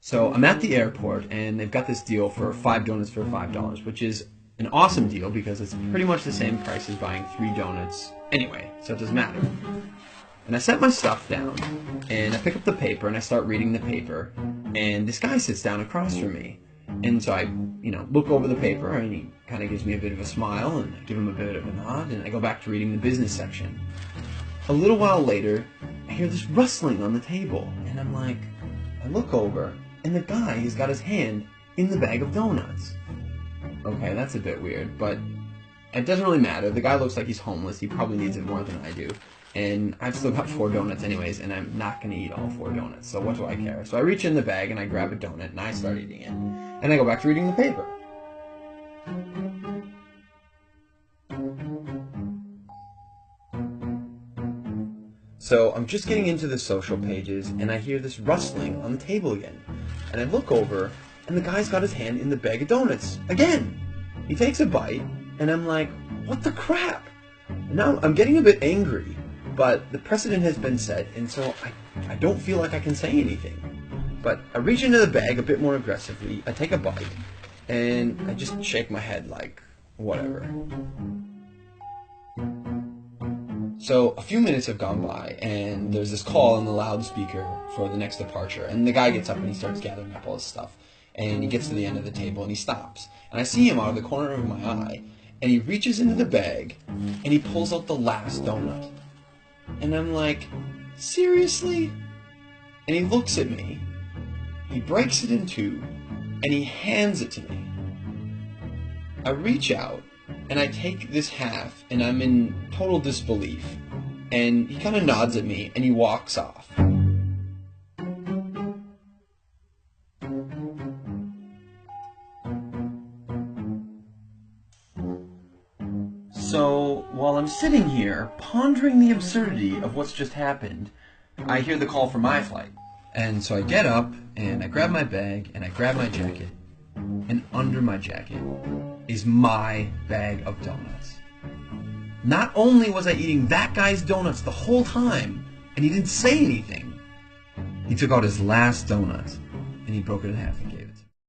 So I'm at the airport, and they've got this deal for 5 donuts for $5, which is an awesome deal because it's pretty much the same price as buying 3 donuts anyway, so it doesn't matter. And I set my stuff down, and I pick up the paper, and I start reading the paper, and this guy sits down across from me. And so I, look over the paper, and he kind of gives me a bit of a smile, and I give him a bit of a nod, and I go back to reading the business section. A little while later, I hear this rustling on the table, and I look over, and the guy has got his hand in the bag of donuts. Okay, that's a bit weird, but it doesn't really matter. The guy looks like he's homeless. He probably needs it more than I do. And I've still got 4 donuts anyways, and I'm not going to eat all 4 donuts, so what do I care? So I reach in the bag, and I grab a donut, and I start eating it. And I go back to reading the paper. So I'm just getting into the social pages, and I hear this rustling on the table again. And I look over, and the guy's got his hand in the bag of donuts again. He takes a bite, and I'm like, what the crap? Now I'm getting a bit angry, but the precedent has been set, and so I don't feel like I can say anything. But I reach into the bag a bit more aggressively, I take a bite, and I just shake my head like, whatever. So a few minutes have gone by, and there's this call on the loudspeaker for the next departure, and the guy gets up and he starts gathering up all his stuff, and he gets to the end of the table and he stops, and I see him out of the corner of my eye, and he reaches into the bag and he pulls out the last donut, and I'm like, seriously? And he looks at me, he breaks it in 2, and he hands it to me. I reach out, and I take this half, and I'm in total disbelief. And he kind of nods at me, and he walks off. So, while I'm sitting here, pondering the absurdity of what's just happened, I hear the call for my flight. And so I get up, and I grab my bag, and I grab my jacket, and under my jacket is my bag of donuts. Not only was I eating that guy's donuts the whole time, and he didn't say anything, he took out his last donut, and he broke it in half and gave